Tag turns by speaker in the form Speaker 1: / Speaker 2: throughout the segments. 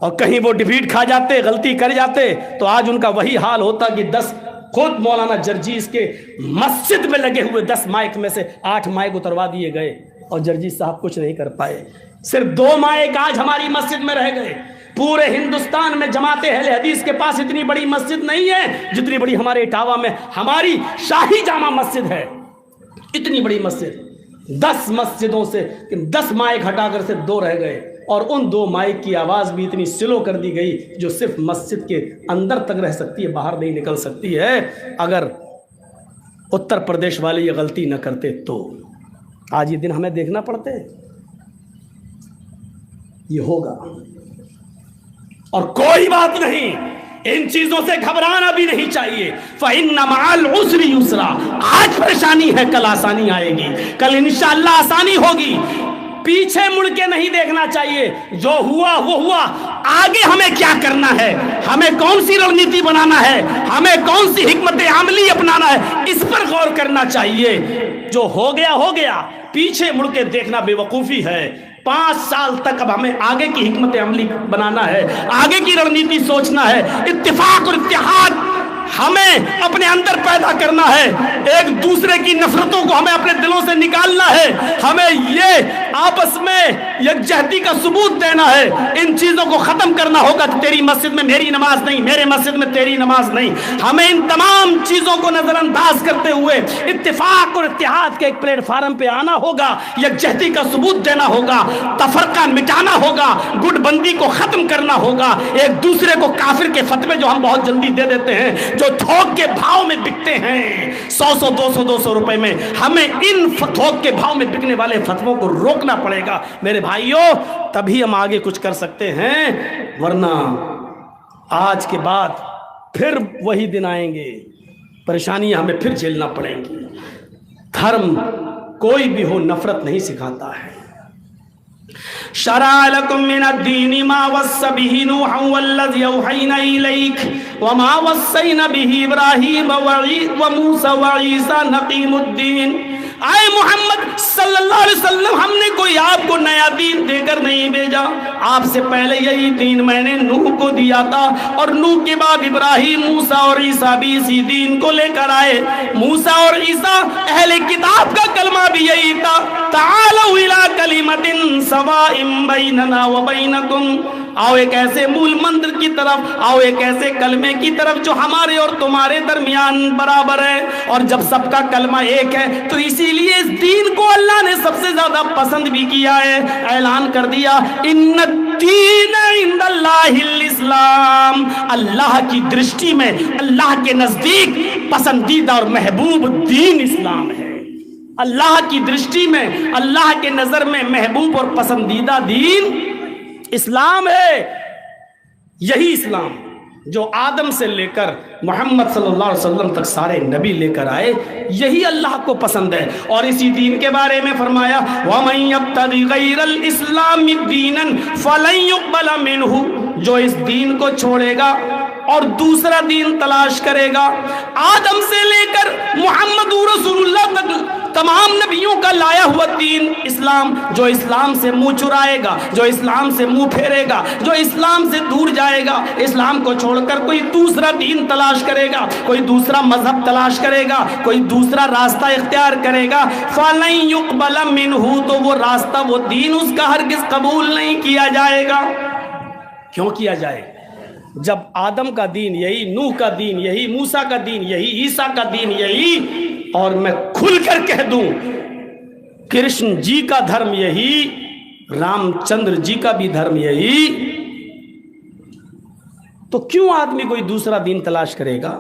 Speaker 1: اور کہیں وہ ڈیفیٹ کھا جاتے، غلطی کر جاتے، تو آج ان کا وہی حال ہوتا کہ 10 خود مولانا جرجیز کے مسجد میں لگے ہوئے 10 مائک میں سے 8 مائک اتروا دیے گئے اور جرجیز صاحب کچھ نہیں کر پائے. صرف 2 مائک آج ہماری مسجد میں رہ گئے. پورے ہندوستان میں جماعت اہل حدیث کے پاس اتنی بڑی مسجد نہیں ہے جتنی بڑی ہمارے اٹاوا میں ہماری شاہی جامع مسجد ہے. اتنی بڑی مسجد، 10 مسجدوں سے 10 مائک ہٹا کر صرف 2 رہ گئے، اور ان 2 مائک کی آواز بھی اتنی سلو کر دی گئی جو صرف مسجد کے اندر تک رہ سکتی ہے، باہر نہیں نکل سکتی ہے. اگر اتر پردیش والے یہ غلطی نہ کرتے تو آج یہ دن ہمیں دیکھنا پڑتے. یہ ہوگا اور کوئی بات نہیں، ان چیزوں سے گھبرانا بھی نہیں چاہیے. فَإِنَّ مَعَ الْعُسْرِ يُسْرًا، آج پریشانی ہے کل آسانی آئے گی، کل انشاءاللہ آسانی ہوگی. پیچھے مڑ کے نہیں دیکھنا چاہیے، جو ہوا وہ ہوا. آگے ہمیں کیا کرنا ہے، ہمیں کون سی رڑنیتی بنانا ہے، ہمیں کون سی حکمت عملی اپنانا ہے، اس پر غور کرنا چاہیے. جو ہو گیا ہو گیا، پیچھے مڑ کے دیکھنا بے وقوفی ہے. 5 سال تک اب ہمیں آگے کی حکمت عملی بنانا ہے، آگے کی رڑنیتی سوچنا ہے. اتفاق اور اتحاد ہمیں اپنے اندر پیدا کرنا ہے. ایک دوسرے کی نفرتوں کو ہمیں اپنے دلوں سے نکالنا ہے. ہمیں یہ آپس میں یکجہتی کا ثبوت دینا ہے. ان چیزوں کو ختم کرنا ہوگا کہ تیری مسجد میں میری نماز نہیں، میرے مسجد میں تیری نماز نہیں. ہمیں ان تمام چیزوں کو نظر انداز کرتے ہوئے اتفاق اور اتحاد کے ایک پلیٹ فارم پہ آنا ہوگا. یکجہتی کا ثبوت دینا ہوگا، تفرقہ مٹانا ہوگا، گٹ بندی کو ختم کرنا ہوگا. ایک دوسرے کو کافر کے فتوے جو ہم بہت جلدی دے دیتے ہیں، جو تھوک کے بھاؤ میں بکتے ہیں 100 200 روپے میں، ہمیں ان تھوک کے بھاؤ میں بکنے والے فتووں کو روکنا پڑے گا میرے بھائیوں. تبھی ہم آگے کچھ کر سکتے ہیں، ورنہ آج کے بعد پھر وہی دن آئیں گے، پریشانیاں ہمیں پھر جھیلنا پڑیں گی. دھرم کوئی بھی ہو نفرت نہیں سکھاتا ہے. شرع لكم من الدين ما وصى به نوحا والذي أوحينا إليك وما وصينا به إبراهيم وموسى وعيسى نقيم الدين. آئے محمد صلی اللہ علیہ وسلم، ہم نے کوئی آپ کو نیا دین دے کر نہیں بھیجا. آپ سے پہلے یہی دین میں نے نوح کو دیا تھا، اور نوح کے بعد ابراہیم، موسیٰ اور عیسیٰ بھی اسی دین کو لے کر آئے. موسیٰ اور عیسیٰ اہل کتاب کا کلمہ بھی یہی تھا، تعالوا الی کلمۃ سواء بیننا وبینکم. آؤ ایک ایسے مول منتر کی طرف، آؤ ایک ایسے کلمے کی طرف جو ہمارے اور تمہارے درمیان برابر ہے. اور جب سب کا کلمہ ایک ہے تو اسی لیے اس دین کو اللہ نے سب سے زیادہ پسند بھی کیا ہے. اعلان کر دیا، ان الدین عند اللہ الاسلام. اللہ کی درشٹی میں، اللہ کے نزدیک پسندیدہ اور محبوب دین اسلام ہے. اللہ کی درشٹی میں، اللہ کے نظر میں محبوب اور پسندیدہ دین اسلام ہے. یہی اسلام جو آدم سے لے کر محمد صلی اللہ علیہ وسلم تک سارے نبی لے کر آئے، یہی اللہ کو پسند ہے. اور اسی دین کے بارے میں فرمایا، وَمَن يَبْتَغِ غَيْرَ الْإِسْلَامِ دِينًا فَلَن يُقْبَلَ مِنْهُ. جو اس دین کو چھوڑے گا اور دوسرا دین تلاش کرے گا، آدم سے لے کر محمد رسول اللہ تک تمام نبیوں کا لایا ہوا دین اسلام، جو اسلام سے منہ چرائے گا، جو اسلام سے منہ پھیرے گا، جو اسلام سے دور جائے گا، اسلام کو چھوڑ کر کوئی دوسرا دین تلاش کرے گا، کوئی دوسرا مذہب تلاش کرے گا، کوئی دوسرا راستہ اختیار کرے گا، فَلَن يُقْبَلَ مِنْهُ. تو وہ راستہ، وہ دین اس کا ہرگز قبول نہیں کیا جائے گا. کیوں کیا جائے؟ جب آدم کا دین یہی، نوح کا دین یہی، موسیٰ کا دین یہی، عیسیٰ کا دین یہی، اور میں کھل کر کہہ دوں کرشن جی کا دھرم یہی، رام چندر جی کا بھی دھرم یہی، تو کیوں آدمی کوئی دوسرا دین تلاش کرے گا؟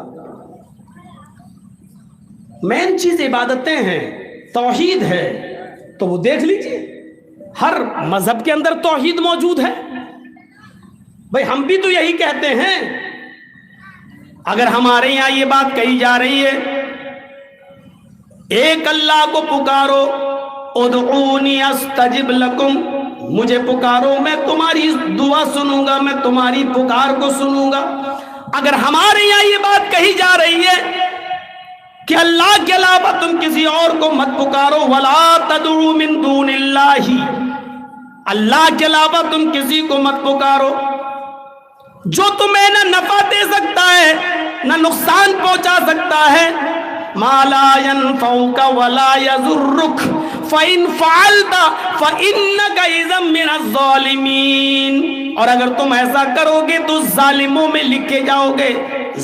Speaker 1: مین چیز عبادتیں ہیں، توحید ہے. تو وہ دیکھ لیجئے ہر مذہب کے اندر توحید موجود ہے. بھئی ہم بھی تو یہی کہتے ہیں. اگر ہمارے یہاں یہ بات کہی جا رہی ہے، ایک اللہ کو پکارو، ادعونی استجب لکم، مجھے پکارو میں تمہاری دعا سنوں گا، میں تمہاری پکار کو سنوں گا. اگر ہمارے یہاں یہ بات کہی جا رہی ہے کہ اللہ کے علاوہ تم کسی اور کو مت پکارو، ولا تدعوا من دون اللہ، اللہ کے علاوہ تم کسی کو مت پکارو، جو تمہیں نہ نفع دے سکتا ہے نہ نقصان پہنچا سکتا ہے. ما لا ينفعك ولا يضرك فإن فعلت فإنك إذا من الظالمين. اور اگر تم ایسا کرو گے تو ظالموں میں لکھے جاؤ گے،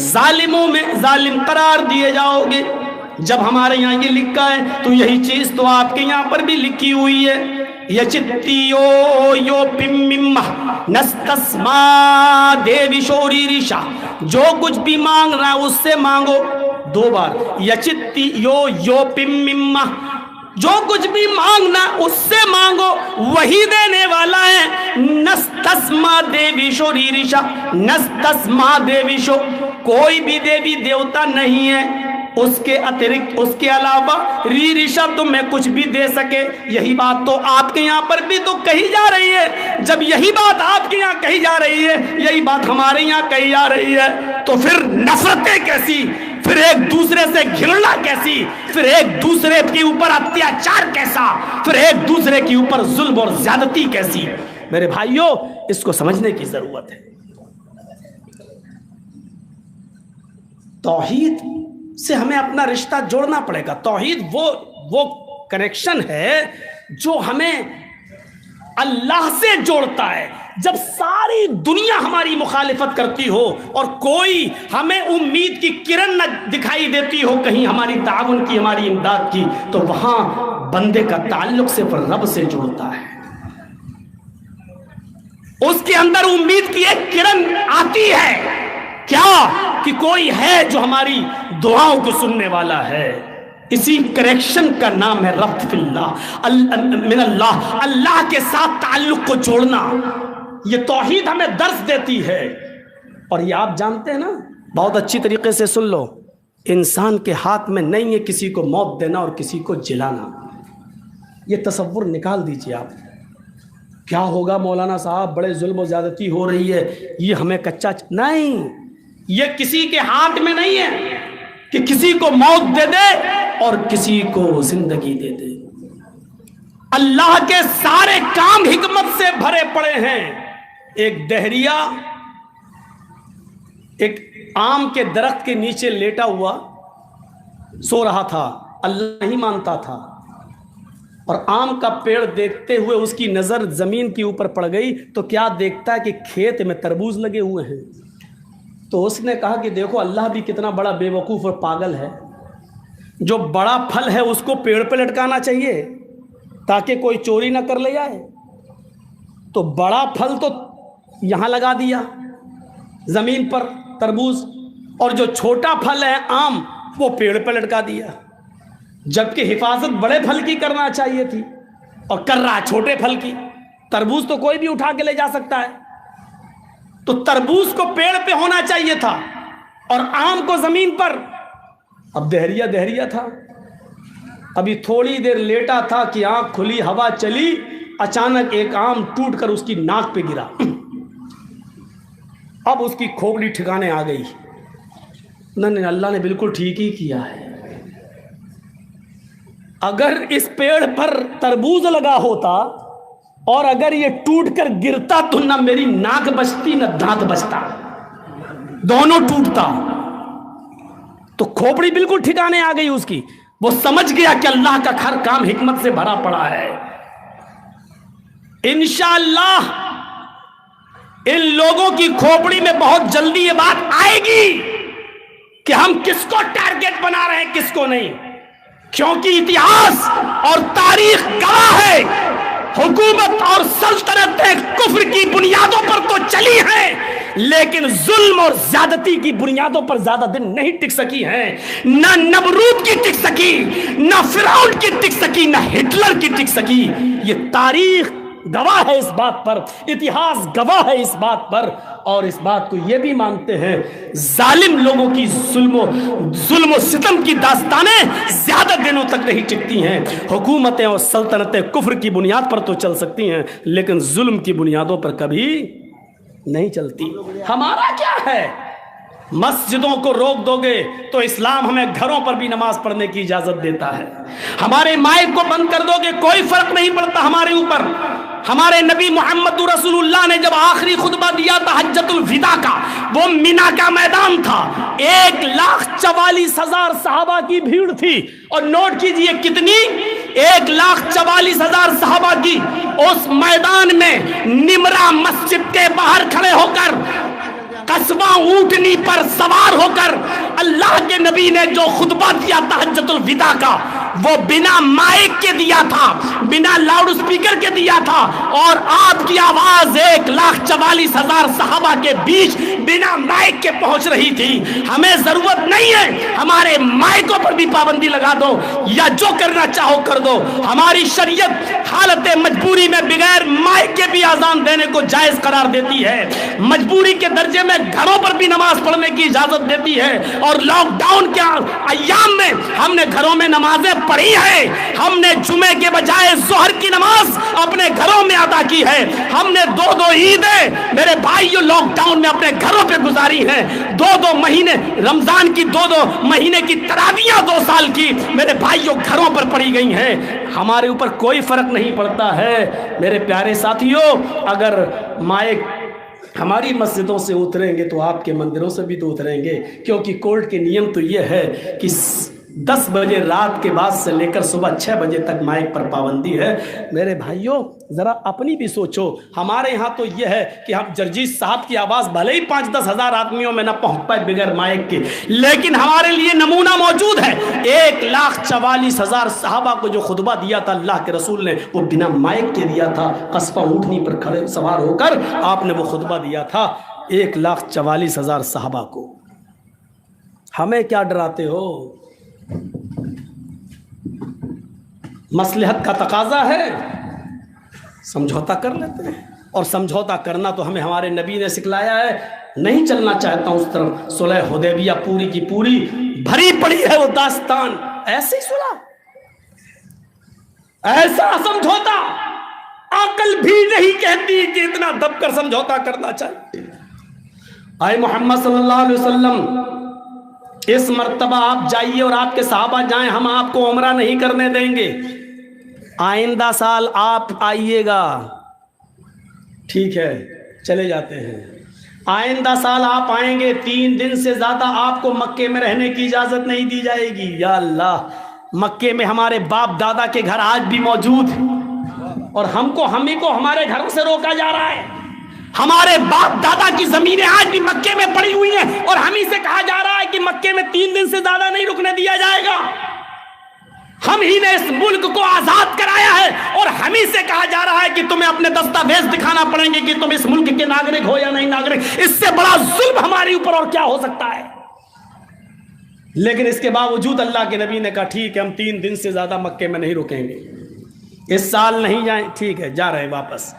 Speaker 1: ظالموں میں ظالم قرار دیے جاؤ گے. جب ہمارے یہاں یہ لکھا ہے تو یہی چیز تو آپ کے یہاں پر بھی لکھی ہوئی ہے. یچتیو یو پمم نستسما دیوی شوری ریشا، جو کچھ بھی مانگ رہا ہے اس سے مانگو. 2 بار یچتی یو پمم، جو کچھ بھی مانگنا اس سے مانگو، وہی دینے والا ہے. نستسما دیوی شوری ریشا، نستسما دیوی شو، کوئی بھی دیوی دیوتا نہیں ہے اس کے اترکت، اس کے علاوہ ری رشا تمہیں کچھ بھی دے سکے. یہی بات تو آپ کے یہاں پر بھی تو کہی جا رہی ہے. جب یہی بات آپ کے یہاں کہی جا رہی ہے، یہی بات ہمارے یہاں کہی جا رہی ہے، تو پھر نفرتیں کیسی، پھر ایک دوسرے سے گھرنا کیسی، پھر ایک دوسرے کے اوپر اتیاچار کیسا، پھر ایک دوسرے کے اوپر ظلم اور زیادتی کیسی. میرے بھائیوں، اس کو سمجھنے کی ضرورت ہے. توحید سے ہمیں اپنا رشتہ جوڑنا پڑے گا. توحید وہ کنیکشن ہے جو ہمیں اللہ سے جوڑتا ہے. جب ساری دنیا ہماری مخالفت کرتی ہو اور کوئی ہمیں امید کی کرن نہ دکھائی دیتی ہو کہیں ہماری تعاون کی، ہماری امداد کی، تو وہاں بندے کا تعلق صرف رب سے جڑتا ہے. اس کے اندر امید کی ایک کرن آتی ہے، کیا کہ کوئی ہے جو ہماری دعاؤں کو سننے والا ہے. اسی کریکشن کا نام ہے ربط فی اللہ، من اللہ، اللہ کے ساتھ تعلق کو جوڑنا. یہ توحید ہمیں درس دیتی ہے. اور یہ آپ جانتے ہیں نا، بہت اچھی طریقے سے سن لو، انسان کے ہاتھ میں نہیں ہے کسی کو موت دینا اور کسی کو جلانا. یہ تصور نکال دیجئے آپ. کیا ہوگا مولانا صاحب، بڑے ظلم و زیادتی ہو رہی ہے، یہ ہمیں کچا نہیں. یہ کسی کے ہاتھ میں نہیں ہے کہ کسی کو موت دے دے اور کسی کو زندگی دے دے. اللہ کے سارے کام حکمت سے بھرے پڑے ہیں. ایک دہریا ایک آم کے درخت کے نیچے لیٹا ہوا سو رہا تھا، اللہ نہیں مانتا تھا، اور آم کا پیڑ دیکھتے ہوئے اس کی نظر زمین کے اوپر پڑ گئی تو کیا دیکھتا ہے کہ کھیت میں تربوز لگے ہوئے ہیں. تو اس نے کہا کہ دیکھو اللہ بھی کتنا بڑا بے وقوف اور پاگل ہے، جو بڑا پھل ہے اس کو پیڑ پہ لٹکانا چاہیے تاکہ کوئی چوری نہ کر لے جائے. تو بڑا پھل تو یہاں لگا دیا زمین پر تربوز، اور جو چھوٹا پھل ہے آم وہ پیڑ پہ لٹکا دیا. جبکہ حفاظت بڑے پھل کی کرنا چاہیے تھی اور کر رہا ہے چھوٹے پھل کی. تربوز تو کوئی بھی اٹھا کے لے جا سکتا ہے، تو تربوز کو پیڑ پہ ہونا چاہیے تھا اور آم کو زمین پر. اب دہریا تھا، ابھی تھوڑی دیر لیٹا تھا کہ آنکھ کھلی، ہوا چلی، اچانک ایک آم ٹوٹ کر اس کی ناک پہ گرا. اب اس کی کھوپڑی ٹھکانے آ گئی. نہیں، اللہ نے بالکل ٹھیک ہی کیا ہے. اگر اس پیڑ پر تربوز لگا ہوتا اور اگر یہ ٹوٹ کر گرتا تو نہ میری ناک بچتی نہ دانت بچتا، دونوں ٹوٹتا. تو کھوپڑی بالکل ٹھکانے آ گئی اس کی. وہ سمجھ گیا کہ اللہ کا ہر کام حکمت سے بھرا پڑا ہے. انشاءاللہ ان لوگوں کی کھوپڑی میں بہت جلدی یہ بات آئے گی کہ ہم کس کو ٹارگٹ بنا رہے ہیں کس کو نہیں. کیونکہ اتہاس اور تاریخ گواہ ہے حکومت اور سلطنتیں کفر کی بنیادوں پر تو چلی ہیں لیکن ظلم اور زیادتی کی بنیادوں پر زیادہ دن نہیں ٹک سکی ہیں. نہ نمرود کی ٹک سکی، نہ فرعون کی ٹک سکی، نہ ہٹلر کی ٹک سکی. یہ تاریخ گواہ ہے اس بات پر، اتہاس گواہ ہے اس بات پر. اور اس بات کو یہ بھی مانتے ہیں ظالم لوگوں کی ظلم و ستم کی داستانیں زیادہ دنوں تک نہیں ٹکتی ہیں. حکومتیں اور سلطنتیں کفر کی بنیاد پر تو چل سکتی ہیں لیکن ظلم کی بنیادوں پر کبھی نہیں چلتی. ہمارا کیا ہے؟ مسجدوں کو روک دو گے تو اسلام ہمیں گھروں پر بھی نماز پڑھنے کی اجازت دیتا ہے. ہمارے مائک کو بند کر دو گے کوئی فرق نہیں پڑتا ہمارے اوپر. ہمارے نبی محمد رسول اللہ نے جب آخری خطبہ دیا تھا حجۃ الوداع کا، وہ مینا کا میدان تھا، 1,44,000 صحابہ کی بھیڑ تھی. اور نوٹ کیجئے کتنی، 1,44,000 صحابہ کی. اس میدان میں نمرا مسجد کے باہر کھڑے ہو کر، قصبہ اونٹنی پر سوار ہو کر اللہ کے نبی نے جو خطبہ دیا تھا حجۃ الوداع کا، وہ بنا مائک کے دیا تھا، بنا لاؤڈ سپیکر کے دیا تھا، اور آپ کی آواز 1,44,000 صحابہ کے بیچ بنا مائک کے پہنچ رہی تھی. ہمیں ضرورت نہیں ہے ہمارے مائکوں پر بھی پابندی لگا دو، یا جو کرنا چاہو کر دو. ہماری شریعت حالت مجبوری میں بغیر مائک کے بھی اذان دینے کو جائز قرار دیتی ہے. مجبوری کے درجے میں گھروں پر بھی نماز پڑھنے کی اجازت دیتی ہے. اور لاک ڈاؤن کے ایام میں ہم نے گھروں میں نمازیں پڑھی ہے. ہم نے جمعے کے بجائے ظہر کی نماز اپنے گھروں میں ادا کی ہے. ہم نے 2 عیدیں میرے بھائیو لاک ڈاؤن میں اپنے گھروں پہ گزاری ہیں. 2 مہینے رمضان کی 2 مہینے کی تراویحاں 2 سال کی میرے بھائیو گھروں پر پڑھی گئی ہیں. ہمارے اوپر کوئی فرق نہیں پڑتا ہے. میرے پیارے ساتھیو، اگر مائک ہماری مسجدوں سے اتریں گے تو آپ کے مندروں سے بھی تو اتریں گے، کیونکہ کورٹ کے نیم تو یہ ہے کہ 10 بجے رات کے بعد سے لے کر صبح 6 بجے تک مائک پر پابندی ہے. میرے بھائیوں ذرا اپنی بھی سوچو. ہمارے ہاں تو یہ ہے کہ ہم جرجیت صاحب کی آواز بھلے ہی 5-10 ہزار آدمیوں میں نہ پہنچ پائے بغیر مائک کے، لیکن ہمارے لیے نمونہ موجود ہے. 1,44,000 صحابہ کو جو خطبہ دیا تھا اللہ کے رسول نے، وہ بنا مائک کے دیا تھا. قصبہ اونٹنی پر کھڑے سوار ہو کر آپ نے وہ خطبہ دیا تھا 1,44,000 صحابہ کو. ہمیں کیا ڈراتے ہو؟ مصلحت کا تقاضا ہے، سمجھوتا کر لیتے ہیں. اور سمجھوتا کرنا تو ہمیں ہمارے نبی نے سکھلایا ہے. نہیں چلنا چاہتا ہوں اس طرف. صلح حدیبیہ پوری کی پوری بھری پڑی ہے وہ داستان. ایسے ہی سنا، ایسا سمجھوتا عقل بھی نہیں کہتی کہ اتنا دب کر سمجھوتا کرنا چاہیے. آئے محمد صلی اللہ علیہ وسلم، اس مرتبہ آپ جائیے اور آپ کے صحابہ جائیں، ہم آپ کو عمرہ نہیں کرنے دیں گے. آئندہ سال آپ آئیے گا، ٹھیک ہے چلے جاتے ہیں. آئندہ سال آپ آئیں گے، 3 دن سے زیادہ آپ کو مکے میں رہنے کی اجازت نہیں دی جائے گی. یا اللہ، مکے میں ہمارے باپ دادا کے گھر آج بھی موجود ہیں، اور ہم ہی کو ہمارے گھروں سے روکا جا رہا ہے. ہمارے باپ دادا کی زمینیں آج بھی مکے میں پڑی ہوئی ہیں، اور ہم ہی سے کہا جا رہا ہے کہ مکے میں 3 دن سے زیادہ نہیں رکنے دیا جائے گا. ہم ہی نے اس ملک کو آزاد کرایا ہے، اور ہم ہی سے کہا جا رہا ہے کہ تمہیں اپنے دستاویز دکھانا پڑیں گے کہ تم اس ملک کے ناگرک ہو یا نہیں ناگرک. اس سے بڑا ظلم ہمارے اوپر اور کیا ہو سکتا ہے؟ لیکن اس کے باوجود اللہ کے نبی نے کہا ٹھیک ہے ہم 3 دن سے زیادہ مکے میں نہیں رکیں گے. اس سال نہیں جائیں، ٹھیک ہے جا رہے واپس.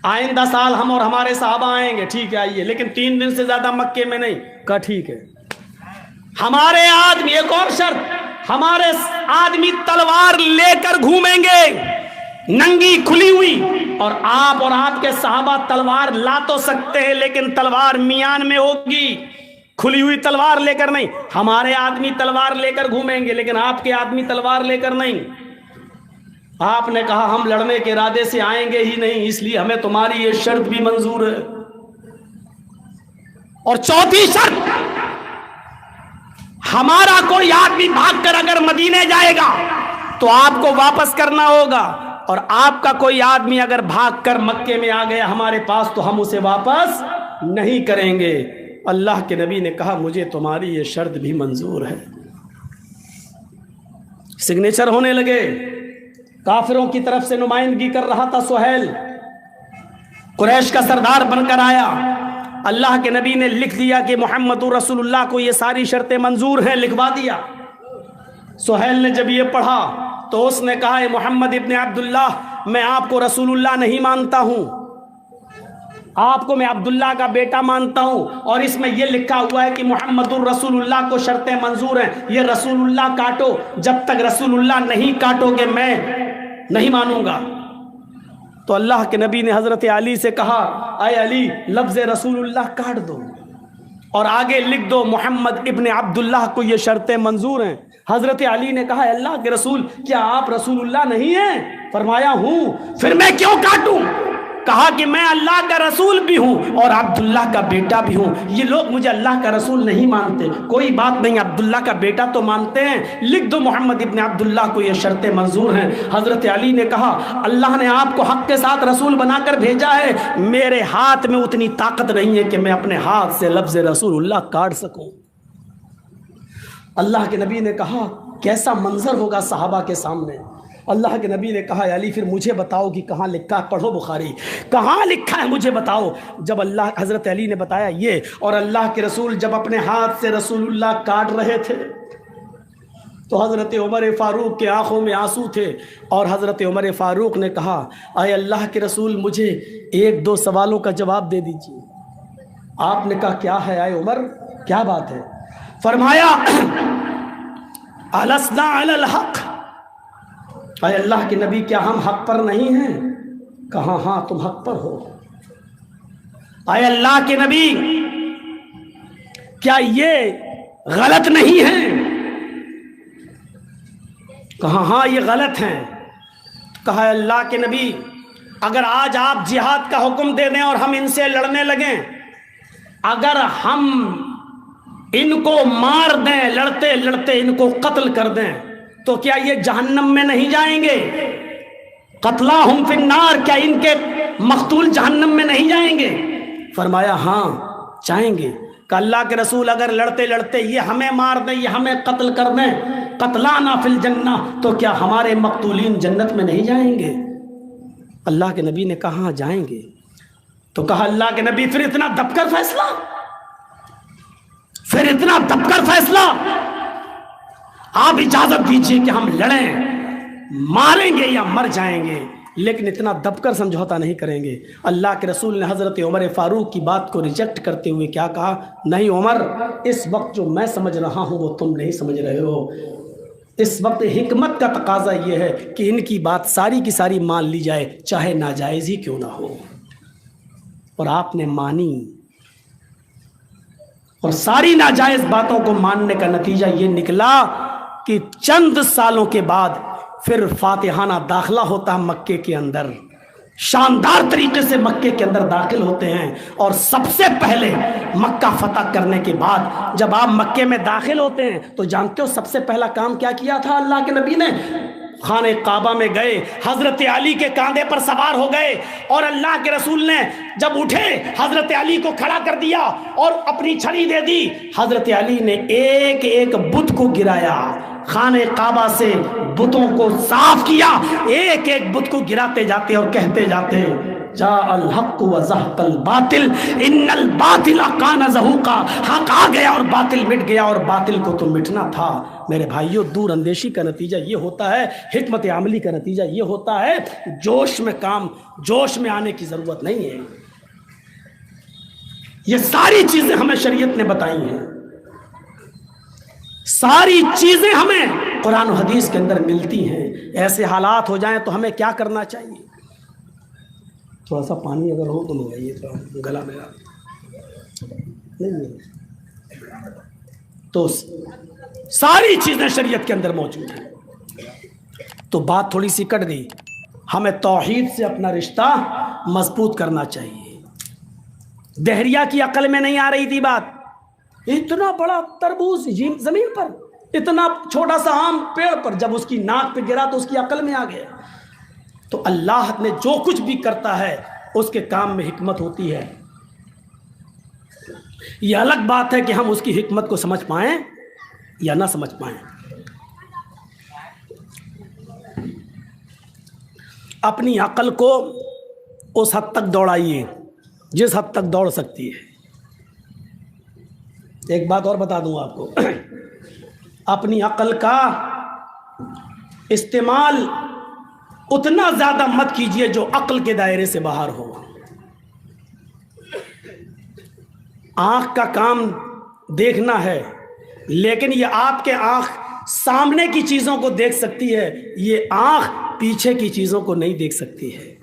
Speaker 1: آئندہ سال ہم اور ہمارے صحابہ آئیں گے، ٹھیک ہے آئیے، لیکن 3 دن سے زیادہ مکے میں نہیں. کہا ٹھیک ہے. ہمارے آدمی، ایک اور شرط، ہمارے آدمی تلوار لے کر گھومیں گے ننگی کھلی ہوئی. اور آپ کے صحابہ تلوار لا تو سکتے ہیں، لیکن تلوار میان میں ہوگی، کھلی ہوئی تلوار لے کر نہیں. ہمارے آدمی تلوار لے کر گھومیں گے، لیکن آپ کے آدمی تلوار لے کر نہیں. آپ نے کہا ہم لڑنے کے ارادے سے آئیں گے ہی نہیں، اس لیے ہمیں تمہاری یہ شرط بھی منظور ہے. اور چوتھی شرط، ہمارا کوئی آدمی بھاگ کر اگر مدینے جائے گا تو آپ کو واپس کرنا ہوگا، اور آپ کا کوئی آدمی اگر بھاگ کر مکے میں آ گیا ہمارے پاس تو ہم اسے واپس نہیں کریں گے. اللہ کے نبی نے کہا مجھے تمہاری یہ شرط بھی منظور ہے. سگنیچر ہونے لگے. کافروں کی طرف سے نمائندگی کر رہا تھا سہیل، قریش کا سردار بن کر آیا. اللہ کے نبی نے لکھ دیا کہ محمد رسول اللہ کو یہ ساری شرطیں منظور ہیں، لکھوا دیا. سہیل نے جب یہ پڑھا تو اس نے کہا اے محمد ابن عبداللہ، میں آپ کو رسول اللہ نہیں مانتا ہوں، آپ کو میں عبداللہ کا بیٹا مانتا ہوں، اور اس میں یہ لکھا ہوا ہے کہ محمد الرسول اللہ کو شرطیں منظور ہیں، یہ رسول اللہ کاٹو، جب تک رسول اللہ نہیں کاٹو گے میں نہیں مانوں گا. تو اللہ کے نبی نے حضرت علی سے کہا اے علی، لفظ رسول اللہ کاٹ دو. اور آگے لکھ دو محمد ابن عبداللہ کو یہ شرطیں منظور ہیں۔ حضرت علی نے کہا اللہ کے رسول کیا آپ رسول اللہ نہیں ہیں؟ فرمایا ہوں۔ پھر میں کیوں کاٹوں؟ کہا کہ میں اللہ کا رسول بھی ہوں اور عبداللہ کا بیٹا بھی ہوں، یہ لوگ مجھے اللہ کا رسول نہیں مانتے، کوئی بات نہیں، عبداللہ کا بیٹا تو مانتے ہیں، لکھ دو محمد ابن عبداللہ کو یہ شرطیں منظور ہیں۔ حضرت علی نے کہا اللہ نے آپ کو حق کے ساتھ رسول بنا کر بھیجا ہے، میرے ہاتھ میں اتنی طاقت نہیں ہے کہ میں اپنے ہاتھ سے لفظ رسول اللہ کاٹ سکوں۔ اللہ کے نبی نے کہا کیسا منظر ہوگا صحابہ کے سامنے۔ اللہ کے نبی نے کہا علی پھر مجھے بتاؤ کہ کہاں لکھا ہے، پڑھو بخاری، کہاں لکھا ہے مجھے بتاؤ۔ جب حضرت علی نے بتایا یہ، اور اللہ کے رسول جب اپنے ہاتھ سے رسول اللہ کاٹ رہے تھے تو حضرت عمر فاروق کے آنکھوں میں آنسو تھے، اور حضرت عمر فاروق نے کہا اے اللہ کے رسول مجھے ایک دو سوالوں کا جواب دے دیجیے۔ آپ نے کہا کیا ہے اے عمر، کیا بات ہے؟ فرمایا السنا علی الحق، اے اللہ کے نبی کیا ہم حق پر نہیں ہیں؟ کہا ہاں تم حق پر ہو۔ اے اللہ کے نبی کیا یہ غلط نہیں ہے؟ کہا ہاں یہ غلط ہیں۔ کہا اے اللہ کے نبی اگر آج آپ جہاد کا حکم دے دیں اور ہم ان سے لڑنے لگیں، اگر ہم ان کو مار دیں، لڑتے لڑتے ان کو قتل کر دیں تو کیا یہ جہنم میں نہیں جائیں گے؟ قتلاہم فی النار، کیا ان کے مقتول جہنم میں نہیں جائیں گے؟ فرمایا ہاں جائیں گے۔ کہ اللہ کے رسول اگر لڑتے لڑتے یہ ہمیں مار دیں، یہ ہمیں قتل کر دیں، قتلانا فی الجنہ، تو کیا ہمارے مقتولین جنت میں نہیں جائیں گے؟ اللہ کے نبی نے کہا ہاں جائیں گے۔ تو کہا اللہ کے نبی پھر اتنا دب کر فیصلہ، پھر اتنا دب کر فیصلہ، آپ اجازت دیجئے کہ ہم لڑیں، ماریں گے یا مر جائیں گے، لیکن اتنا دب کر سمجھوتا نہیں کریں گے۔ اللہ کے رسول نے حضرت عمر فاروق کی بات کو ریجیکٹ کرتے ہوئے کیا کہا؟ نہیں عمر، اس وقت جو میں سمجھ رہا ہوں وہ تم نہیں سمجھ رہے ہو۔ اس وقت حکمت کا تقاضا یہ ہے کہ ان کی بات ساری کی ساری مان لی جائے، چاہے ناجائز ہی کیوں نہ ہو۔ اور آپ نے مانی، اور ساری ناجائز باتوں کو ماننے کا نتیجہ یہ نکلا کہ چند سالوں کے بعد پھر فاتحانہ داخلہ ہوتا مکے کے اندر، شاندار طریقے سے مکے کے اندر داخل ہوتے ہیں، اور سب سے پہلے مکہ فتح کرنے کے بعد جب آپ مکے میں داخل ہوتے ہیں تو جانتے ہو سب سے پہلا کام کیا کیا تھا اللہ کے نبی نے؟ خانہ کعبہ میں گئے، حضرت علی کے کاندھے پر سوار ہو گئے، اور اللہ کے رسول نے جب اٹھے حضرت علی کو کھڑا کر دیا اور اپنی چھڑی دے دی۔ حضرت علی نے ایک ایک بت کو گرایا، خانہ کعبہ سے بتوں کو صاف کیا، ایک ایک بت کو گراتے جاتے اور کہتے جاتے جاء الحق وزهق الباطل ان الباطل کان زہوقا، حق آ گیا اور باطل مٹ گیا، اور باطل کو تو مٹنا تھا۔ میرے بھائیوں، دور اندیشی کا نتیجہ یہ ہوتا ہے، حکمت عملی کا نتیجہ یہ ہوتا ہے، جوش میں آنے کی ضرورت نہیں ہے۔ یہ ساری چیزیں ہمیں شریعت نے بتائی ہیں، ساری چیزیں ہمیں قرآن و حدیث کے اندر ملتی ہیں۔ ایسے حالات ہو جائیں تو ہمیں کیا کرنا چاہیے؟ تھوڑا سا پانی اگر ہو تو منگائیے، تھوڑا گلا میرا نہیں۔ تو ساری چیزیں شریعت کے اندر موجود ہیں۔ تو بات تھوڑی سی کٹ گئی، ہمیں توحید سے اپنا رشتہ مضبوط کرنا چاہیے۔ دہریہ کی عقل میں نہیں آ رہی تھی بات، اتنا بڑا تربوز زمین پر، اتنا چھوٹا سا آم پیڑ پر، جب اس کی ناک پہ گرا تو اس کی عقل میں آ گیا۔ تو اللہ نے جو کچھ بھی کرتا ہے اس کے کام میں حکمت ہوتی ہے۔ یہ الگ بات ہے کہ ہم اس کی حکمت کو سمجھ پائیں یا نہ سمجھ پائیں۔ اپنی عقل کو اس حد تک دوڑائیے جس حد تک دوڑ سکتی ہے۔ ایک بات اور بتا دوں آپ کو، اپنی عقل کا استعمال اتنا زیادہ مت کیجئے جو عقل کے دائرے سے باہر ہو۔ آنکھ کا کام دیکھنا ہے، لیکن یہ آپ کے آنکھ سامنے کی چیزوں کو دیکھ سکتی ہے، یہ آنکھ پیچھے کی چیزوں کو نہیں دیکھ سکتی ہے۔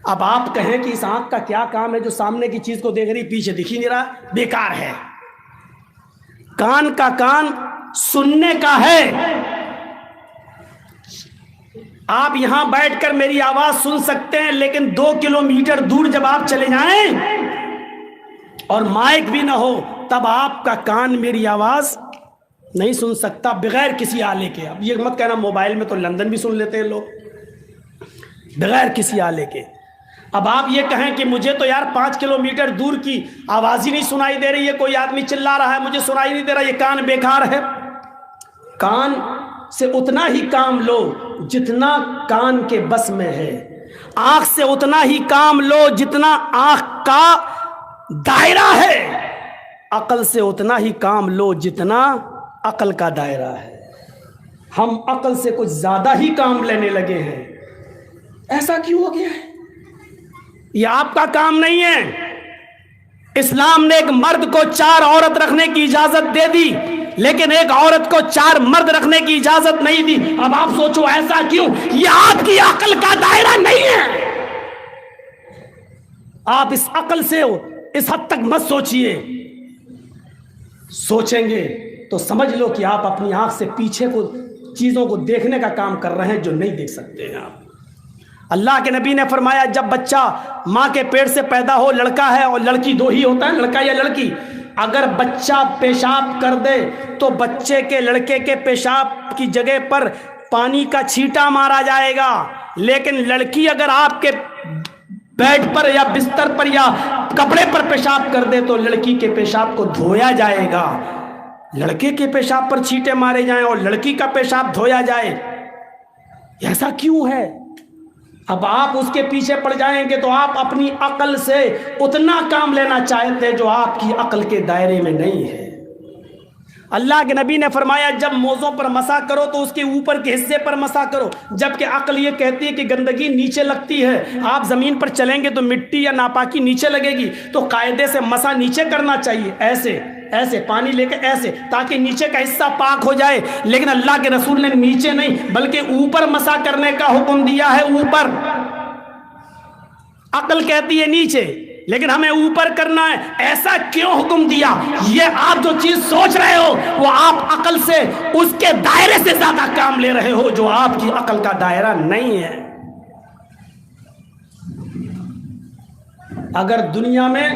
Speaker 1: اب آپ کہیں کہ اس آنکھ کا کیا کام ہے جو سامنے کی چیز کو دیکھ رہی، پیچھے دکھ ہی نہیں رہا، بیکار ہے۔ کان کا کان سننے کا ہے. آپ یہاں بیٹھ کر میری آواز سن سکتے ہیں، لیکن 2 کلومیٹر دور جب آپ چلے جائیں اور مائک بھی نہ ہو تب آپ کا کان میری آواز نہیں سن سکتا بغیر کسی آلے کے. اب یہ مت کہنا موبائل میں تو لندن بھی سن لیتے ہیں لوگ بغیر کسی آلے کے. اب آپ یہ کہیں کہ مجھے تو یار 5 کلومیٹر دور کی آواز ہی نہیں سنائی دے رہی ہے، کوئی آدمی چلا رہا ہے مجھے سنائی نہیں دے رہا، یہ کان بیکار ہے. کان سے اتنا ہی کام لو جتنا کان کے بس میں ہے. آنکھ سے اتنا ہی کام لو جتنا آنکھ کا دائرہ ہے. عقل سے اتنا ہی کام لو جتنا عقل کا دائرہ ہے. ہم عقل سے کچھ زیادہ ہی کام لینے لگے ہیں. ایسا کیوں ہو گیا ہے؟ یہ آپ کا کام نہیں ہے. اسلام نے ایک مرد کو 4 عورت رکھنے کی اجازت دے دی، لیکن ایک عورت کو 4 مرد رکھنے کی اجازت نہیں دی. اب آپ سوچو ایسا کیوں؟ یہ آپ کی عقل کا دائرہ نہیں ہے. آپ اس عقل سے اس حد تک مت سوچئے. سوچیں گے تو سمجھ لو کہ آپ اپنی آنکھ سے پیچھے کو چیزوں کو دیکھنے کا کام کر رہے ہیں جو نہیں دیکھ سکتے ہیں آپ. اللہ کے نبی نے فرمایا جب بچہ ماں کے پیٹ سے پیدا ہو، لڑکا ہے اور لڑکی 2 ہی ہوتا ہے، لڑکا یا لڑکی، اگر بچہ پیشاب کر دے تو بچے کے لڑکے کے پیشاب کی جگہ پر پانی کا چھینٹا مارا جائے گا، لیکن لڑکی اگر آپ کے بیڈ پر یا بستر پر یا کپڑے پر پیشاب کر دے تو لڑکی کے پیشاب کو دھویا جائے گا. لڑکے کے پیشاب پر چھینٹے مارے جائیں اور لڑکی کا پیشاب دھویا جائے. ایسا کیوں ہے؟ اب آپ اس کے پیچھے پڑ جائیں گے تو آپ اپنی عقل سے اتنا کام لینا چاہتے جو آپ کی عقل کے دائرے میں نہیں ہے. اللہ کے نبی نے فرمایا جب موزوں پر مسح کرو تو اس کے اوپر کے حصے پر مسح کرو، جبکہ عقل یہ کہتی ہے کہ گندگی نیچے لگتی ہے. آپ زمین پر چلیں گے تو مٹی یا ناپاکی نیچے لگے گی، تو قاعدے سے مسح نیچے کرنا چاہیے، ایسے ایسے پانی لے کے ایسے، تاکہ نیچے کا حصہ پاک ہو جائے. لیکن اللہ کے رسول نے نیچے نہیں بلکہ اوپر مسح کرنے کا حکم دیا ہے. اوپر. عقل کہتی ہے نیچے لیکن ہمیں اوپر کرنا ہے. ایسا کیوں حکم دیا؟ یہ آپ جو چیز سوچ رہے ہو وہ آپ عقل سے اس کے دائرے سے زیادہ کام لے رہے ہو جو آپ کی عقل کا دائرہ نہیں ہے. اگر دنیا میں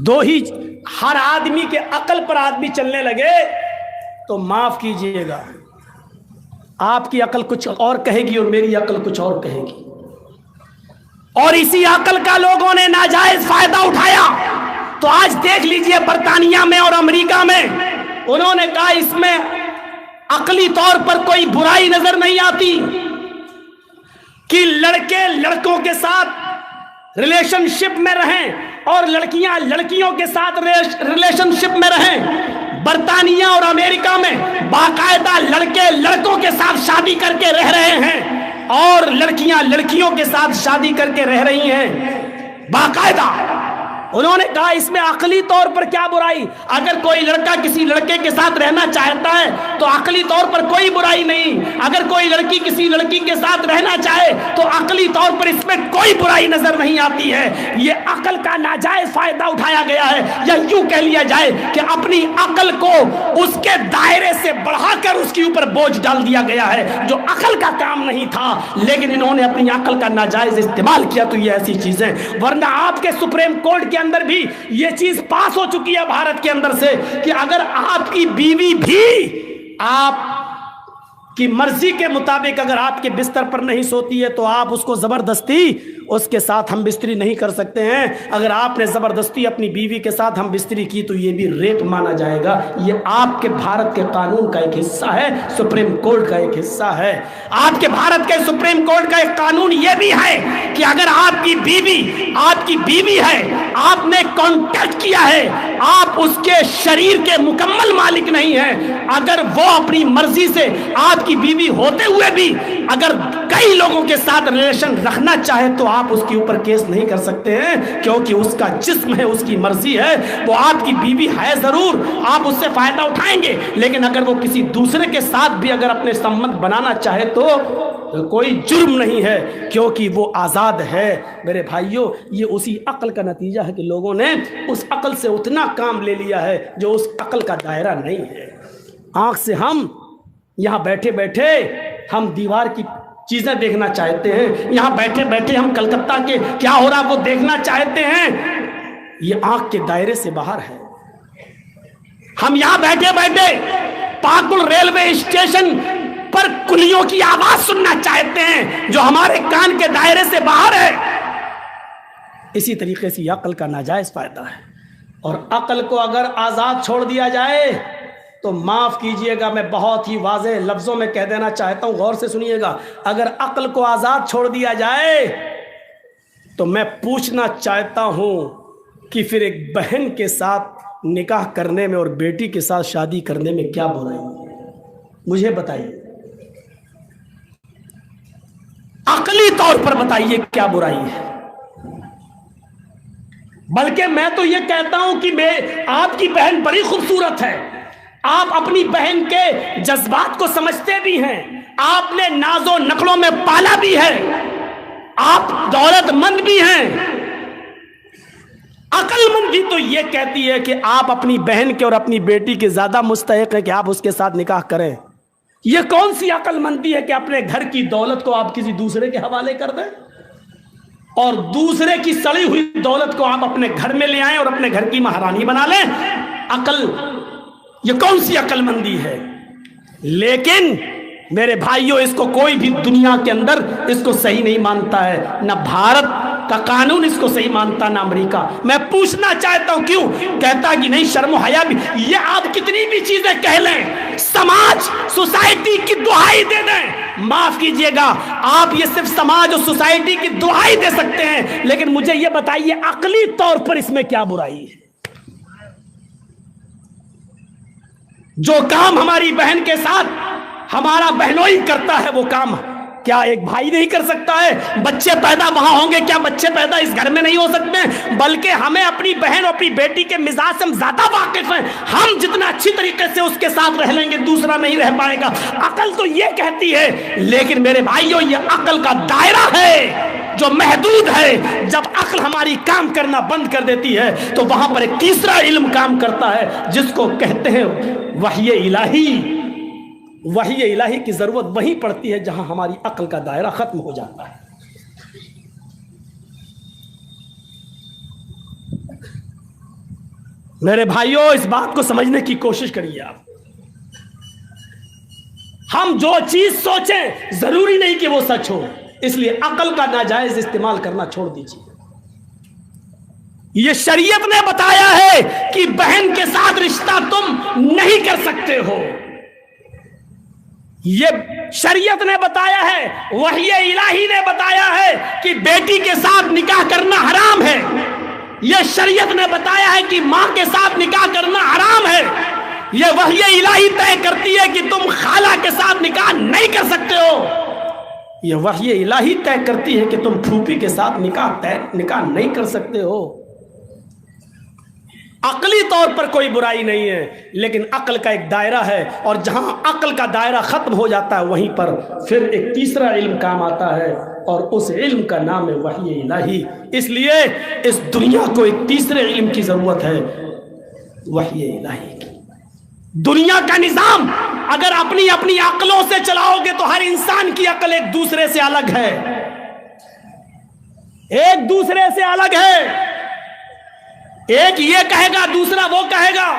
Speaker 1: 2 ہی ہر آدمی کے عقل پر آدمی چلنے لگے تو معاف کیجئے گا آپ کی عقل کچھ اور کہے گی اور میری عقل کچھ اور کہے گی. اور اسی عقل کا لوگوں نے ناجائز فائدہ اٹھایا. تو آج دیکھ لیجئے برطانیہ میں اور امریکہ میں انہوں نے کہا اس میں عقلی طور پر کوئی برائی نظر نہیں آتی کہ لڑکے لڑکوں کے ساتھ ریلیشن شپ میں رہیں اور لڑکیاں لڑکیوں کے ساتھ ریلیشن شپ میں رہیں. برطانیہ اور امریکہ میں باقاعدہ لڑکے لڑکوں کے ساتھ شادی کر کے رہ رہے ہیں اور لڑکیاں لڑکیوں کے ساتھ شادی کر کے رہ رہی ہیں باقاعدہ. انہوں نے کہا اس میں عقلی طور پر کیا برائی؟ اگر کوئی لڑکا کسی لڑکے کے ساتھ رہنا چاہتا ہے تو عقلی طور پر کوئی برائی نہیں. اگر کوئی لڑکی کسی لڑکی کے ساتھ رہنا چاہے تو عقلی طور پر اس میں کوئی برائی نظر نہیں آتی ہے. یہ عقل کا ناجائز فائدہ اٹھایا گیا ہے، یا یوں کہہ لیا جائے کہ اپنی عقل کو اس کے دائرے سے بڑھا کر اس کے اوپر بوجھ ڈال دیا گیا ہے جو عقل کا کام نہیں تھا، لیکن انہوں نے اپنی عقل کا ناجائز استعمال کیا. تو یہ ایسی چیزیں، ورنہ آپ کے سپریم کورٹ کے اندر بھی یہ چیز پاس ہو چکی ہے بھارت کے اندر سے کہ اگر آپ کی بیوی بھی آپ کی مرضی کے مطابق اگر آپ کے بستر پر نہیں سوتی ہے تو آپ اس کو زبردستی اس کے ساتھ ہم بستری نہیں کر سکتے ہیں. اگر آپ نے زبردستی اپنی بیوی کے ساتھ ہم بستری کی تو یہ بھی ریپ مانا جائے گا. یہ آپ کے بھارت کے قانون کا ایک حصہ ہے، سپریم کورٹ کا ایک حصہ ہے. آپ کے بھارت کے سپریم کورٹ کا ایک قانون یہ بھی ہے کہ اگر آپ کی بیوی ہے، آپ نے کانٹیکٹ کیا ہے، آپ اس کے شریر کے مکمل مالک نہیں ہیں، اگر وہ اپنی مرضی سے آپ کی بیوی ہوتے ہوئے بھی اگر کئی لوگوں کے ساتھ ریلیشن رکھنا چاہے تو آپ اس کے اوپر کیس نہیں کر سکتے ہیں، کیونکہ اس کا جسم ہے، اس کی مرضی ہے، وہ آپ کی بیوی ہے ضرور، آپ اس سے فائدہ اٹھائیں گے، لیکن اگر وہ کسی دوسرے کے ساتھ بھی اگر اپنے سمت بنانا چاہے تو کوئی جرم نہیں ہے، کیونکہ وہ آزاد ہے۔ میرے بھائیوں، یہ اسی عقل کا نتیجہ ہے کہ لوگوں نے اس عقل سے اتنا کام لے لیا ہے جو اس عقل کا دائرہ نہیں ہے۔ آنکھ سے ہم یہاں بیٹھے بیٹھے ہم دیوار کی چیزیں دیکھنا چاہتے ہیں، یہاں بیٹھے بیٹھے ہم کلکتہ کے کیا ہو رہا وہ دیکھنا چاہتے ہیں، یہ آنکھ کے دائرے سے باہر ہے۔ ہم یہاں بیٹھے بیٹھے پاکل ریلوے اسٹیشن پر کلیوں کی آواز سننا چاہتے ہیں جو ہمارے کان کے دائرے سے باہر ہے۔ اسی طریقے سے یہ عقل کا ناجائز فائدہ ہے، اور عقل کو اگر آزاد چھوڑ دیا جائے تو معاف کیجئے گا، میں بہت ہی واضح لفظوں میں کہہ دینا چاہتا ہوں، غور سے سنیے گا، اگر عقل کو آزاد چھوڑ دیا جائے تو میں پوچھنا چاہتا ہوں کہ پھر ایک بہن کے ساتھ نکاح کرنے میں اور بیٹی کے ساتھ شادی کرنے میں کیا برائی ہے؟ مجھے بتائیے، عقلی طور پر بتائیے کیا برائی ہے؟ بلکہ میں تو یہ کہتا ہوں کہ آپ کی بہن بڑی خوبصورت ہے، آپ اپنی بہن کے جذبات کو سمجھتے بھی ہیں، آپ نے ناز و نخلوں میں پالا بھی ہے، آپ دولت مند بھی ہیں۔ عقل مندی تو یہ کہتی ہے کہ آپ اپنی بہن کے اور اپنی بیٹی کے زیادہ مستحق ہیں کہ آپ اس کے ساتھ نکاح کریں۔ یہ کون سی عقل مندی ہے کہ اپنے گھر کی دولت کو آپ کسی دوسرے کے حوالے کر دیں اور دوسرے کی سڑی ہوئی دولت کو آپ اپنے گھر میں لے آئیں اور اپنے گھر کی مہارانی بنا لیں؟ عقل، یہ کون سی عقل مندی ہے؟ لیکن میرے بھائیوں، اس کو کوئی بھی دنیا کے اندر اس کو صحیح نہیں مانتا ہے، نہ بھارت کا قانون اس کو صحیح مانتا، نہ امریکہ۔ میں پوچھنا چاہتا ہوں کیوں کہتا کہ نہیں شرم و حیا بھی، یہ آپ کتنی بھی چیزیں کہہ لیں، سماج سوسائٹی کی دہائی دے دیں، معاف کیجئے گا، آپ یہ صرف سماج اور سوسائٹی کی دہائی دے سکتے ہیں، لیکن مجھے یہ بتائیے عقلی طور پر اس میں کیا برائی ہے؟ جو کام ہماری بہن کے ساتھ ہمارا بہنوئی کرتا ہے وہ کام کیا ایک بھائی نہیں کر سکتا ہے؟ بچے پیدا وہاں ہوں گے، کیا بچے پیدا اس گھر میں نہیں ہو سکتے؟ بلکہ ہمیں اپنی بہن اور اپنی بیٹی کے مزاج سے ہم زیادہ واقف ہیں، ہم جتنا اچھی طریقے سے اس کے ساتھ رہ لیں گے دوسرا نہیں رہ پائے گا۔ عقل تو یہ کہتی ہے، لیکن میرے بھائیوں یہ عقل کا دائرہ ہے جو محدود ہے۔ جب عقل ہماری کام کرنا بند کر دیتی ہے تو وہاں پر ایک تیسرا علم کام کرتا ہے جس کو کہتے ہیں وحی الہی۔ وحی الہی کی ضرورت وہیں پڑتی ہے جہاں ہماری عقل کا دائرہ ختم ہو جاتا ہے۔ میرے بھائیوں، اس بات کو سمجھنے کی کوشش کریے آپ، ہم جو چیز سوچیں ضروری نہیں کہ وہ سچ ہو، اس لیے عقل کا ناجائز استعمال کرنا چھوڑ دیجیے۔ یہ شریعت نے بتایا ہے کہ بہن کے ساتھ رشتہ تم نہیں کر سکتے ہو، یہ شریعت نے بتایا ہے، وحی الہی نے بتایا ہے کہ بیٹی کے ساتھ نکاح کرنا حرام ہے، یہ شریعت نے بتایا ہے کہ ماں کے ساتھ نکاح کرنا حرام ہے، یہ وحی الہی طے کرتی ہے کہ تم خالہ کے ساتھ نکاح نہیں کر سکتے ہو، یہ وحی الہی طے کرتی ہے کہ تم پھوپھی کے ساتھ نکاح نہیں کر سکتے ہو۔ عقلی طور پر کوئی برائی نہیں ہے، لیکن عقل کا ایک دائرہ ہے، اور جہاں عقل کا دائرہ ختم ہو جاتا ہے وہیں پر پھر ایک تیسرا علم کام آتا ہے، اور اس علم کا نام ہے وحی الہی۔ اس لیے اس دنیا کو ایک تیسرے علم کی ضرورت ہے، وحی الہی کی۔ دنیا کا نظام اگر اپنی اپنی عقلوں سے چلاؤ گے تو ہر انسان کی عقل ایک دوسرے سے الگ ہے، ایک دوسرے سے الگ ہے، ایک یہ کہے گا دوسرا وہ کہے گا۔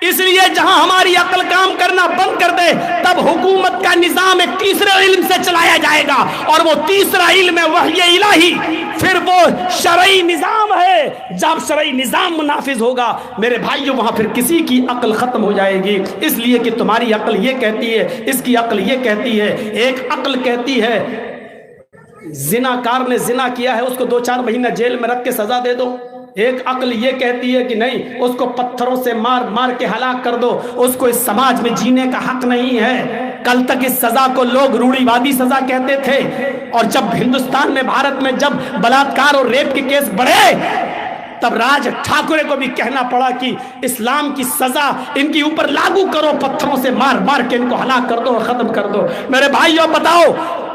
Speaker 1: اس لیے جہاں ہماری عقل کام کرنا بند کر دے تب حکومت کا نظام ایک تیسرے علم سے چلایا جائے گا، اور وہ تیسرا علم ہے وحی الہی، پھر وہ شرعی نظام ہے۔ جب شرعی نظام منافذ ہوگا میرے بھائیوں وہاں پھر کسی کی عقل ختم ہو جائے گی، اس لیے کہ تمہاری عقل یہ کہتی ہے، اس کی عقل یہ کہتی ہے۔ ایک عقل کہتی ہے زناکار نے زنا کیا ہے اس کو 2-4 مہینہ جیل میں رکھ کے سزا دے دو، ایک عقل یہ کہتی ہے کہ نہیں اس کو پتھروں سے مار مار کے ہلاک کر دو، اس کو اس سماج میں جینے کا حق نہیں ہے۔ کل تک اس سزا کو لوگ روڑیوادی سزا کہتے تھے، اور جب ہندوستان میں، بھارت میں جب بلاತ್ಕಾರ اور ریپ کے کیس بڑھے، تب راج ٹھاکرے کو بھی کہنا پڑا کہ اسلام کی سزا ان کے اوپر لاگو کرو، پتھروں سے مار مار کے ان کو ہلاک کر دو اور ختم کر دو۔ میرے بھائیوں بتاؤ،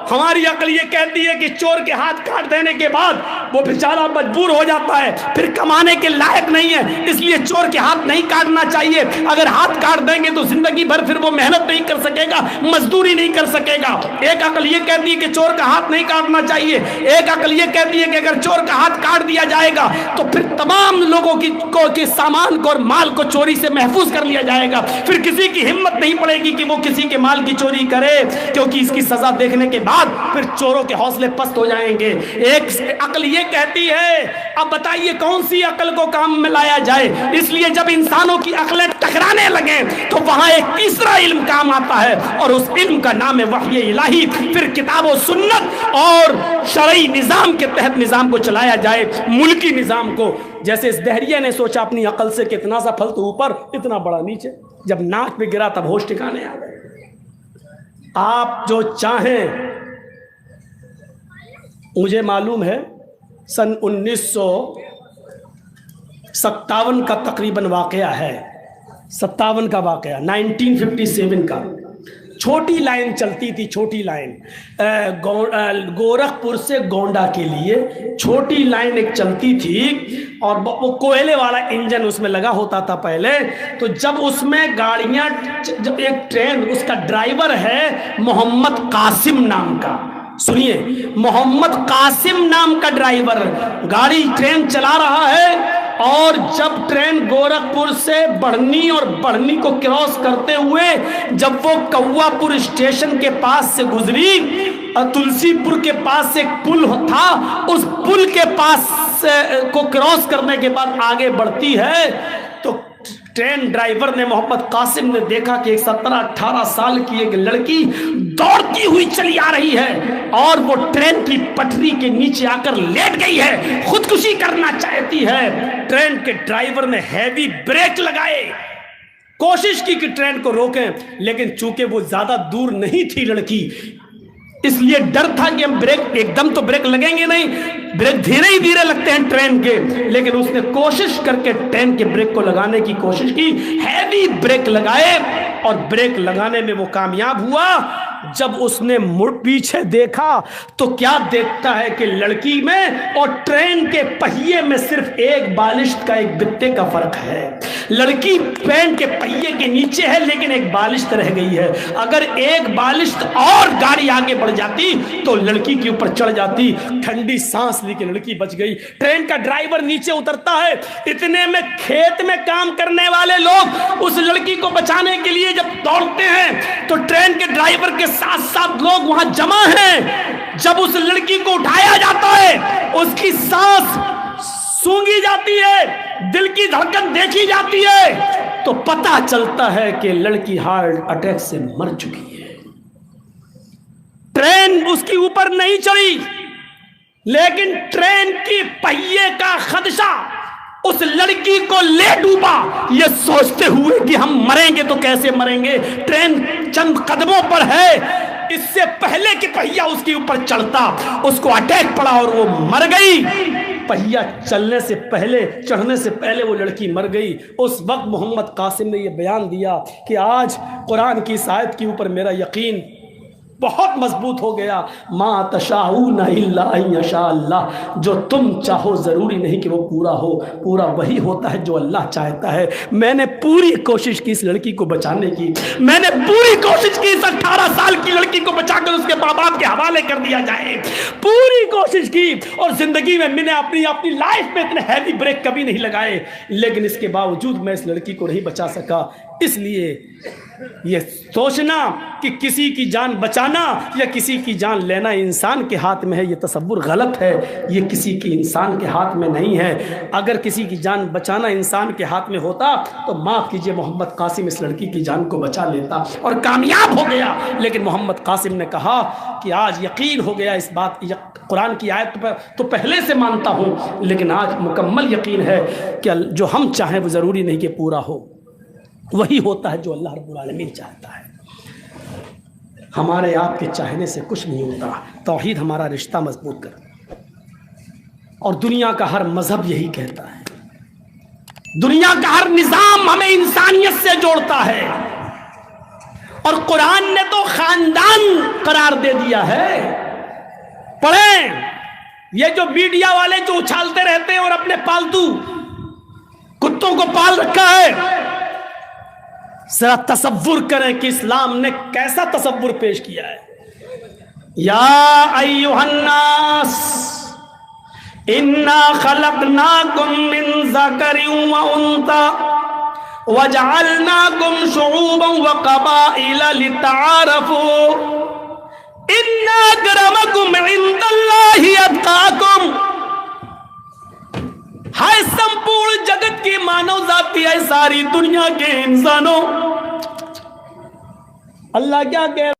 Speaker 1: ہماری عقل یہ کہتی ہے کہ چور کے ہاتھ کاٹ دینے کے بعد وہ بیچارہ مجبور ہو جاتا ہے، پھر کمانے کے لائق نہیں ہے، اس لیے چور کے ہاتھ نہیں کاٹنا چاہیے۔ اگر ہاتھ کاٹ دیں گے تو زندگی بھر پھر وہ محنت نہیں کر سکے گا، مزدوری نہیں کر سکے گا۔ ایک عقل یہ کہتی ہے کہ چور کا ہاتھ نہیں کاٹنا چاہیے، ایک عقل یہ کہتی ہے کہ اگر چور کا ہاتھ کاٹ دیا جائے گا تو پھر تمام لوگوں کے سامان کو اور مال کو چوری سے محفوظ کر لیا جائے گا، پھر کسی کی ہمت نہیں پڑے گی کہ وہ کسی کے مال کی چوری کرے، کیونکہ اس کی سزا دیکھنے کے بعد پھر چوروں کے حوصلے پست ہو جائیں گے۔ ایک عقل یہ کہتی ہے، اب بتائیے کون سی عقل کو کام میں لایا جائے؟ اس لیے جب انسانوں کی عقلیں ٹکرانے لگیں تو وہاں ایک تیسرا علم کام آتا ہے، اور اس علم کا نام ہے وحی الہی۔ پھر کتاب و سنت اور شرعی نظام کے تحت نظام کو چلایا جائے، ملکی نظام کو۔ جیسے اس دہریے نے سوچا اپنی عقل سے کہ اتنا سا پھل تو اوپر، اتنا بڑا نیچے، جب ناک پہ گرا تب ہوش ٹھکانے آ گئے۔ آپ جو چاہیں، مجھے معلوم ہے سن 1957 کا تقریباً واقعہ ہے، 57 کا واقعہ، 1957 کا۔ چھوٹی لائن چلتی تھی، چھوٹی لائن گورکھپور سے گونڈا کے لیے چھوٹی لائن ایک چلتی تھی، اور وہ کوئلے والا انجن اس میں لگا ہوتا تھا پہلے۔ تو جب اس میں گاڑیاں، جب ایک ٹرین، اس کا ڈرائیور ہے محمد قاسم نام کا، سنیے، محمد قاسم نام کا ڈرائیور گاڑی ٹرین چلا رہا ہے، اور جب ٹرین گورکھپور سے بڑھنی اور بڑھنی کو کراس کرتے ہوئے جب وہ کوا پور اسٹیشن کے پاس سے گزری، تلسی پور کے پاس ایک پل تھا، اس پل کے پاس کو کراس کرنے کے بعد آگے بڑھتی ہے، تو ٹرین ڈرائیور نے، محمد قاسم نے دیکھا کہ ایک 17-18 سال کی ایک لڑکی دوڑتی ہوئی چلی آ رہی ہے، اور وہ ٹرین کی پٹری کے نیچے آ کر لیٹ گئی ہے، خودکشی کرنا چاہتی ہے۔ ٹرین کے ڈرائیور نے ہیوی بریک لگائے، کوشش کی کہ ٹرین کو روکیں، لیکن چونکہ وہ زیادہ دور نہیں تھی لڑکی، اس لیے ڈر تھا کہ ہم بریک ایک دم تو بریک لگیں گے نہیں، بریک دھیرے ہی دھیرے لگتے ہیں ٹرین کے، لیکن اس نے کوشش کر کے ٹرین کے بریک کو لگانے کی کوشش کی، ہیوی بریک لگائے، اور بریک لگانے میں وہ کامیاب ہوا۔ جب اس نے مڑ پیچھے دیکھا تو کیا دیکھتا ہے کہ لڑکی میں اور ٹرین کے پہیے میں صرف ایک بالشت کا، ایک بتے کا فرق ہے۔ لڑکی ٹرین کے پہیے کے نیچے ہے، لیکن ایک بالشت رہ گئی ہے۔ اگر ایک بالشت اور گاڑی آگے بڑھ جاتی تو لڑکی کے اوپر چڑھ جاتی۔ ٹھنڈی سانس لی کہ لڑکی بچ گئی۔ ٹرین کا ڈرائیور نیچے اترتا ہے، اتنے میں کھیت میں کام کرنے والے لوگ اس لڑکی کو بچانے کے لیے جب دوڑتے ہیں تو ٹرین کے ڈرائیور کے ساتھ ساتھ لوگ وہاں جمع ہیں۔ جب اس لڑکی کو اٹھایا جاتا ہے، اس کی سانس سونگی جاتی ہے، دل کی دھڑکن دیکھی جاتی ہے، تو پتہ چلتا ہے کہ لڑکی ہارٹ اٹیک سے مر چکی ہے۔ ٹرین اس کے اوپر نہیں چڑھی، لیکن ٹرین کی پہیے کا خدشہ اس لڑکی کو لے ڈوبا، یہ سوچتے ہوئے کہ ہم مریں گے تو کیسے مریں گے، ٹرین چند قدموں پر ہے، اس سے پہلے کہ پہیہ اس کے اوپر چڑھتا اس کو اٹیک پڑا اور وہ مر گئی۔ پہیہ چلنے سے پہلے، چڑھنے سے پہلے وہ لڑکی مر گئی۔ اس وقت محمد قاسم نے یہ بیان دیا کہ آج قرآن کی اس آیت کے اوپر میرا یقین بہت مضبوط ہو گیا، ما تشاؤون الا ان یشاء اللہ، جو تم چاہو ضروری نہیں کہ وہ پورا ہو، پورا وہی ہوتا ہے جو اللہ چاہتا ہے۔ میں نے پوری کوشش کی اس لڑکی کو بچانے کی، میں نے پوری کوشش کی اس 18 سال کی لڑکی کو بچا کر اس کے ماں باپ کے حوالے کر دیا جائے، پوری کوشش کی، اور زندگی میں میں نے اپنی لائف میں اتنے ہیوی بریک کبھی نہیں لگائے، لیکن اس کے باوجود میں اس لڑکی کو نہیں بچا سکا۔ اس لیے یہ سوچنا کہ کسی کی جان بچانا یا کسی کی جان لینا انسان کے ہاتھ میں ہے، یہ تصور غلط ہے، یہ کسی کی انسان کے ہاتھ میں نہیں ہے۔ اگر کسی کی جان بچانا انسان کے ہاتھ میں ہوتا تو معاف کیجئے محمد قاسم اس لڑکی کی جان کو بچا لیتا اور کامیاب ہو گیا، لیکن محمد قاسم نے کہا کہ آج یقین ہو گیا اس بات، قرآن کی آیت پر تو پہلے سے مانتا ہوں، لیکن آج مکمل یقین ہے کہ جو ہم چاہیں وہ ضروری نہیں کہ پورا ہو، وہی ہوتا ہے جو اللہ رب العالمین چاہتا ہے۔ ہمارے آپ کے چاہنے سے کچھ نہیں ہوتا. توحید ہمارا رشتہ مضبوط کر. اور دنیا کا ہر مذہب یہی کہتا ہے, دنیا کا ہر نظام ہمیں انسانیت سے جوڑتا ہے, اور قرآن نے تو خاندان قرار دے دیا ہے. پڑھیں, یہ جو میڈیا والے جو اچھالتے رہتے ہیں اور اپنے پالتو کتوں کو پال رکھا ہے, ذرا تصور کریں کہ اسلام نے کیسا تصور پیش کیا ہے. یا ایھا الناس انا خلقناکم من ذکر و انثی وجعلناکم شعوبا وقبائل لتعارفوا ان اکرمکم عند اللہ اتقاکم. ہے سمپورن جگت کی مانو ذاتی ہے, ساری دنیا کے انسانوں. اللہ کیا کہہ